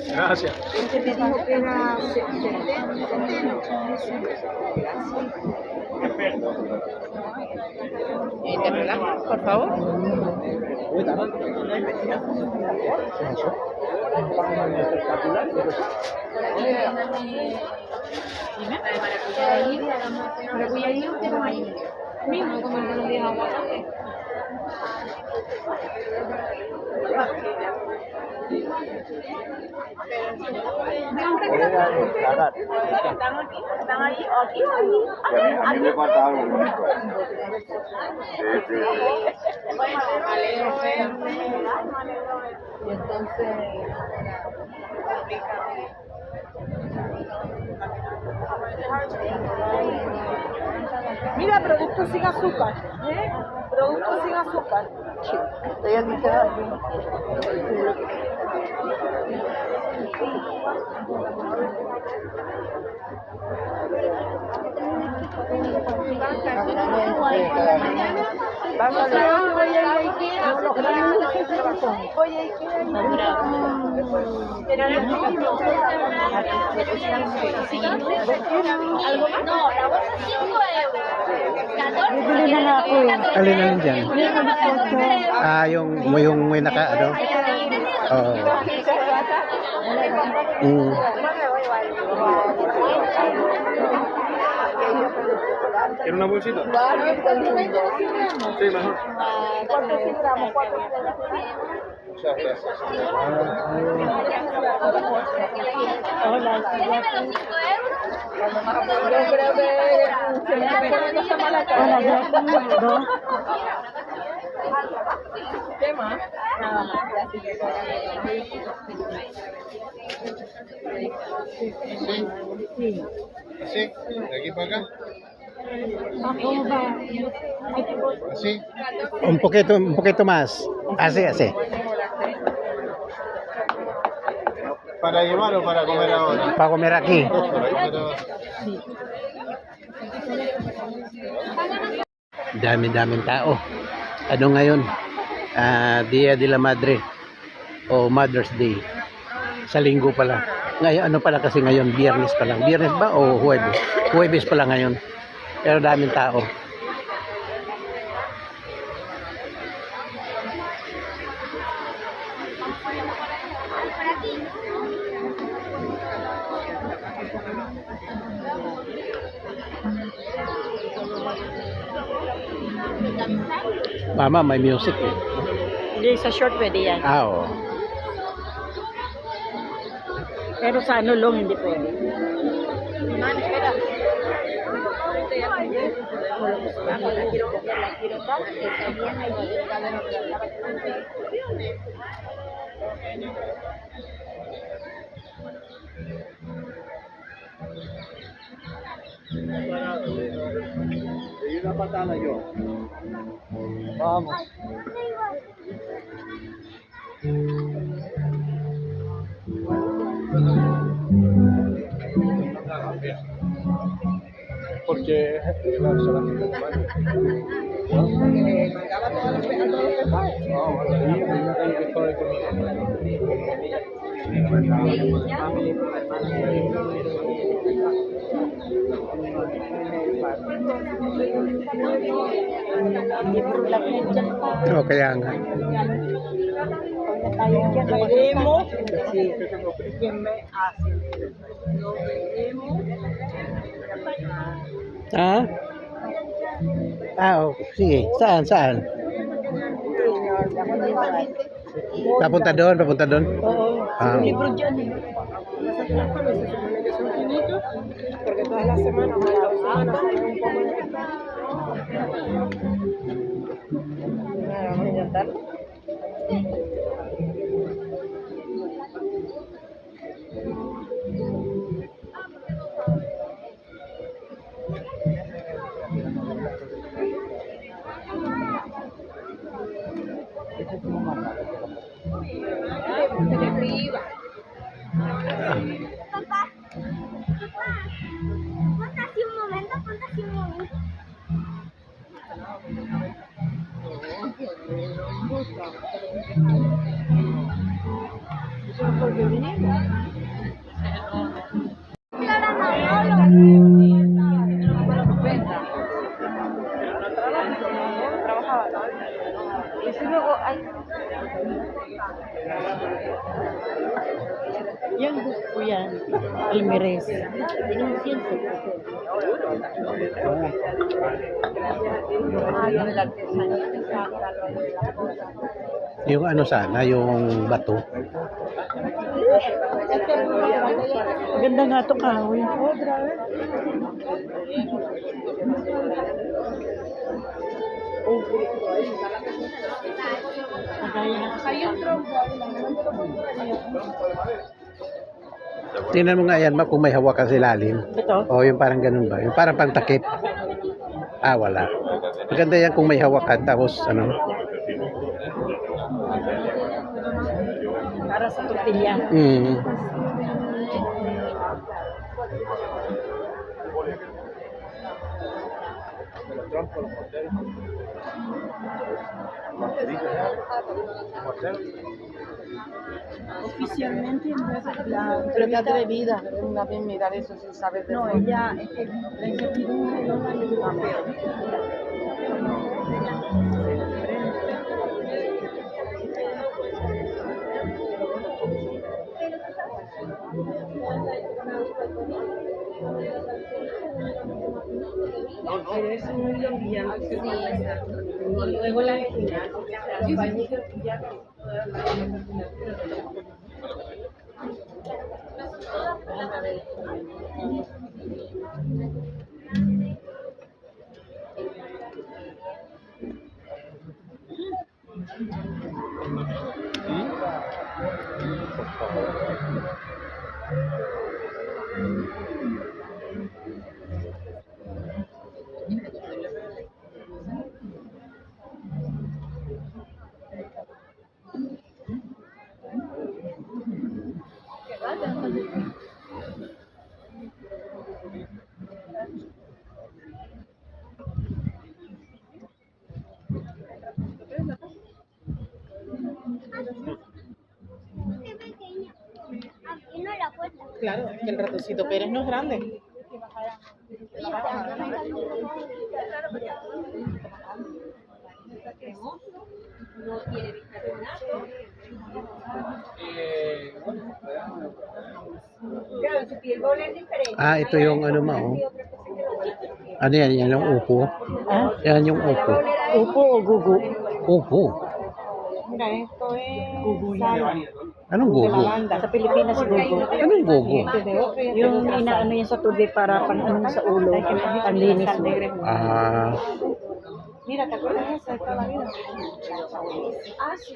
Gracias. Este me dijo que era 70. ¿Te relajas, por favor? Maracuyá tenemos ahí. Mismo como el de agua. ¿Están ahí o aquí o allí? A mí me falta algo. Y entonces Mira, producto sin azúcar. Producto sin azúcar. sí, estoy aquí quedando. ¿Algo más? No, la bolsa 5 euros. Bibili na nga ako eh. Alin lang dyan? Ah, yung may naka, ano? Oo. Mm. ¿Quiere una bolsita? Sí, mejor. ¿Cuántos gramos? Muchas gracias. Hola. Déjeme los 5 euros. Yo creo que se me está poniendo esta mala cara. Hola, gracias. ¿Qué más? Nada más. Sí. ¿Así? ¿De aquí para acá? ¿Cómo va? ¿Así? Un poquito más. Así, así. ¿Para llevar o para comer ahora? Para comer aquí. Para comer ahora. Dami-daming tao. Ano ngayon? Dia de la Madre o Mother's Day. Sa linggo pala. Ngayon, ano pala kasi ngayon? Biyernes pa lang. Biyernes ba o Huwebes? Huwebes pala ngayon. Pero daming tao. Mama, may music eh. Hindi, sa short pwede yan. Oo. Pero sa ano long, hindi pwede. Y una patada yo. Vamos. Porque la solamente Mandaba todos los pecados. no, bueno, ahí no tengo que estar O kaya nga. Veremos quién me hace. Lo veremos. Ah? Oh, sige. Saan? Papunta doon. Oo. Libro dyan eh. Porque todas las semanas, o las 2 semanas, sale un poco de vamos a intentarlo. Papá, ponte así un momento. Y luego hay... Yan gusto ko yan. Almirez. Yung ano sana, yung bato. Ganda nga to kahoy. Oh, grabe. Tingnan mo nga yan, ma, kung may hawakan sa ilalim. Ito? O yung parang ganun ba? Yung parang pangtakip. Ah, wala. Maganda yan kung may hawakan. Tapos, ano? Para sa tortilla. Mm. Oficialmente no es la Pero qué atrevida, una vez mirar eso sin saber de no, todo. ella es que la incertidumbre no la ayuda. Pero eso no es lo brillante. Sí, exacto. Y luego la Qué pequeña. Aquí no la puerta. Claro, es que el ratoncito Pérez no es grande. Ah, ito yung ano, ma, oh. Ano yan? Yan yung upo. ¿Ah? Yan yung upo. Upo o gugu. Upo. Mira, esto es Gugu sal yan. Anong de gogo? lavanda. Sa Pilipinas, gugu. Anong gogo? Yung inaano yan sa tubig para pang ano sa ulo, panlinis mo. Ah, Mira, ¿te acuerdas de esa de toda la vida? Ah, sí.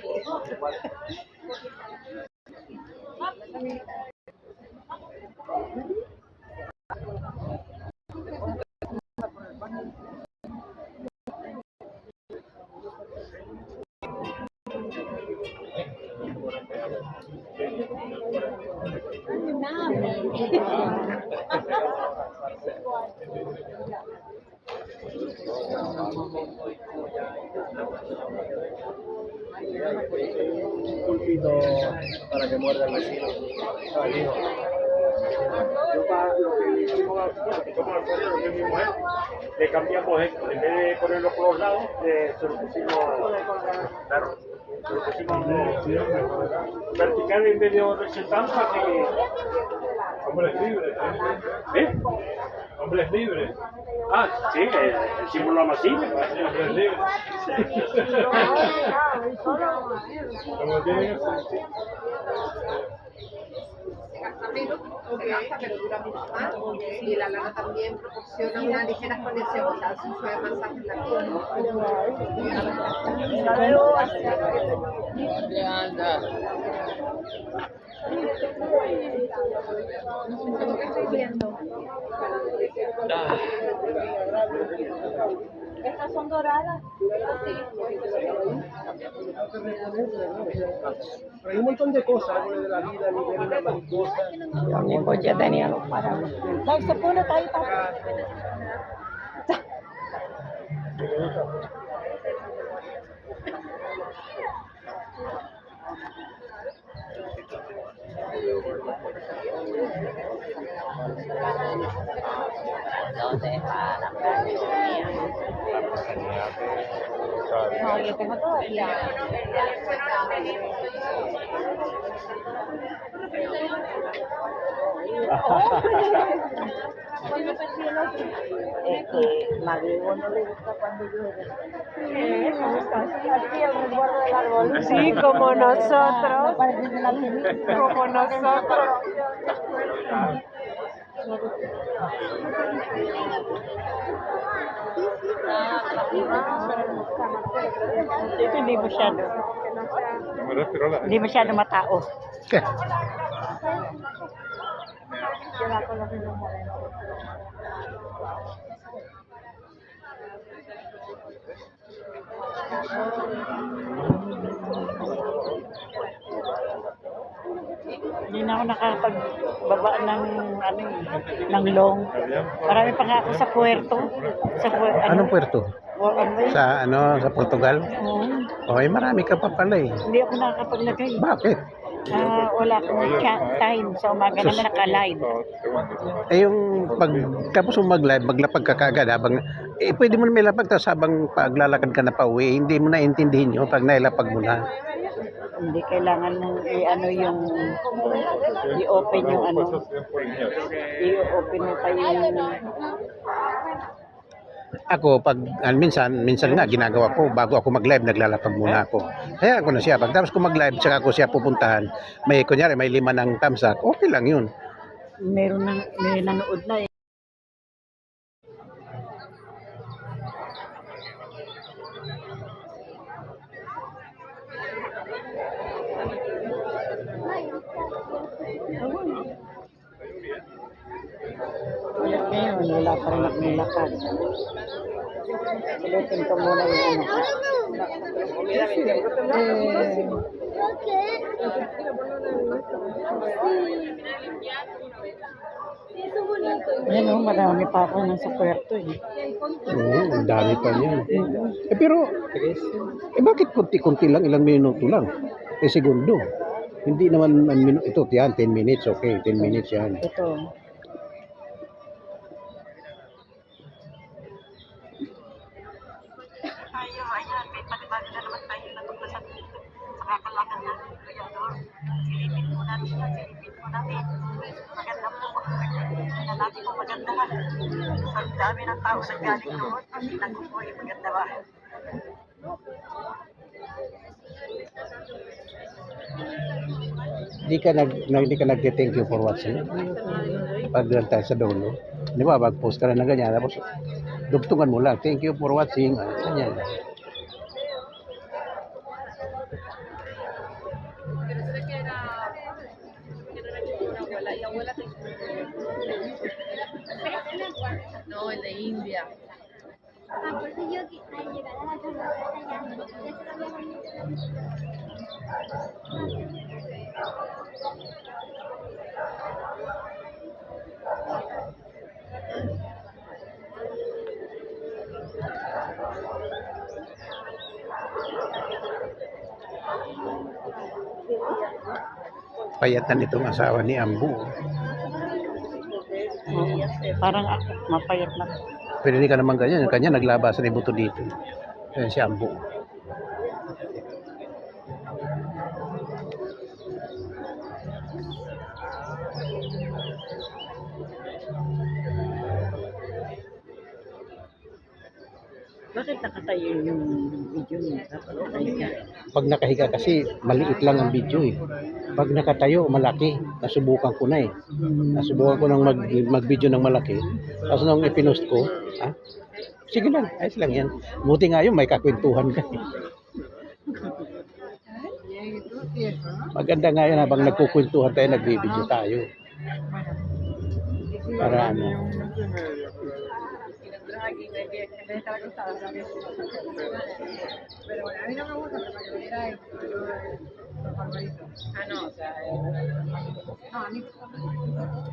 Pulpito para que muerda el vecino. No, el hijo. Yo para lo que hicimos, bueno, que somos nosotros, lo que es mi mujer, le cambiamos esto. En vez de ponerlo por los lados, se lo pusimos, claro, se lo pusimos vertical en vez de horizontal para que... Hombres libres. ¿Eh? Hombres libres. Ah, sí, el símbolo amasivo. Hombres libres. Como tienen que ser. Pero dura mucho más y la lana también proporciona una ligera conexión, o sea, se suele masaje en la piel. Estas son doradas. Pero hay un montón de cosas, árboles de la vida, nivel una mariposa. Los niños ya tenían los paraguas. Dai, se pone ahí, papá. No, yo tengo todavía. Es que Madrigo no le gusta cuando llueve. Aquí el resguardo del árbol. Sí, como nosotros. Parece de la película. Como nosotros. Ito hindi masyado. Hindi masyado matao. Hindi na ako nakapagbaba ng ano ng long. Marami pa nga ako sa puerto. Sa puerto. Anong puerto? Sa Portugal? Oo. Okay, marami ka pa pala eh. Hindi ako nakakapaglagay. Bakit? Wala akong time sa umaga naman naka-live. Eh yung tapos mo mag-live, maglapag ka kaagad habang pwede mo na may lapag tapos habang paglalakad ka na pa uwi, hindi mo na intindihin yun pag nailapag mo na. Hindi kailangan mong i-open yung ano. I-open mo pa yung Ako pag minsan nga ginagawa ko bago ako mag-live naglalapag muna ako. Kaya ako na siya pagtapos ko mag-live saka ako siya pupuntahan. May kunyari may 5 ng thumbs up. Okay lang 'yun. may nanood na eh. Ulit ngayon, wala pa rin akong nilakad. Ulitin ko muna yung ano. Ayan o, marami pa ako nasa puerto eh. Oo, ang dami pa niyan. Pero bakit konti-konti lang, ilang minuto lang? Segundo. Hindi naman ito yan 10 minutes, okay, 10 minutes yan. Ito. Ayan, may panibago na naman tayo natuklasan dito sa kakalakad natin ng Creador. Silipin po natin yan, silipin po natin. Maganda po. Tingnan natin kung maganda ka. Sa dami ng tao sa galing doon, tingnan ko po yung maganda ba. Hindi ka nag-thank you for watching. Pag tayo sa dulo. Di ba, mag-post ka na ng ganyan. Tapos, dugtungan mo lang. Thank you for watching. Ganyan. No, el de India. Por eso yo al llegar a la casa ya se lo había Payatan itong asawa ni Ambu. Parang ako, mapayat na. Pero hindi ka naman ganyan. Kanya naglabasan ng buto dito. Ayan si Ambu. Bakit nakatayo yung video niya? Dapat nakahiga. Pag nakahiga kasi maliit lang ang video eh. Pag nakatayo malaki. Nasubukan ko na eh. Nasubukan ko nang mag-video ng malaki. Tapos nung ipinost ko, sige lang, ayos lang yan. Buti nga yun, may kakwentuhan ka eh. Maganda nga yun habang nagkukwentuhan tayo, nagbibideo tayo. Para ano. Pero bueno, a mí no me gusta porque la primera vez, Ah, no, o sea,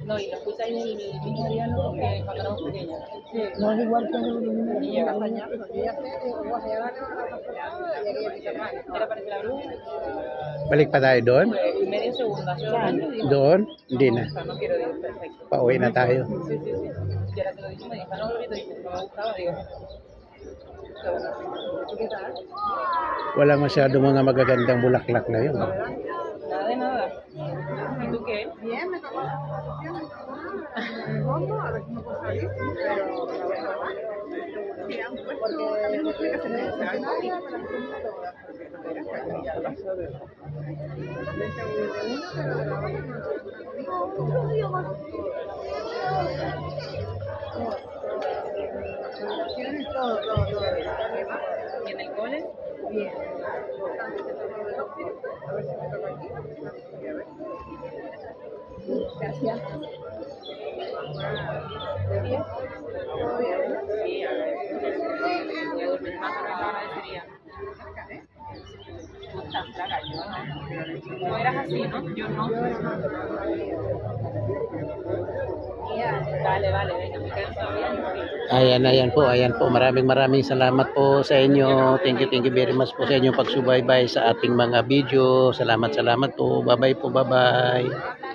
no, y lo puse ahí en el mismo día, ¿no? Porque cuando éramos pequeños. No es igual que el niño. Era para la bruja. Balik pa tayo doon? Medio segundo, hace 2 años. Digo, Doon? Hindi na. no quiero, digo, perfecto. Pauwi na tayo. Sí, sí, sí. Y ahora te lo dije, me dijo, no, Lorito, dice, no me gustaba, digo. ¿Qué tal? Wala masyado mga magagandang bulaklak na yun. Nada de nada. ¿Y tú qué? Bien, me tocó la conversación en el fondo, a ver si me puedo salir, pero bueno, porque también me explica que se me dice, ¿Y en el cole? bien. Gracias. ¿De 10? ¿Todo bien? Sí, a ver. Voy a dormir más, no lo agradecería. Tú estás flaca, yo no. Tú eras así, ¿no? Yo no. Vale, vale, venga, me canso bien. Ayan po. Maraming salamat po sa inyo. Thank you very much po sa inyong pagsubaybay sa ating mga video. Salamat po. Bye-bye po, bye-bye.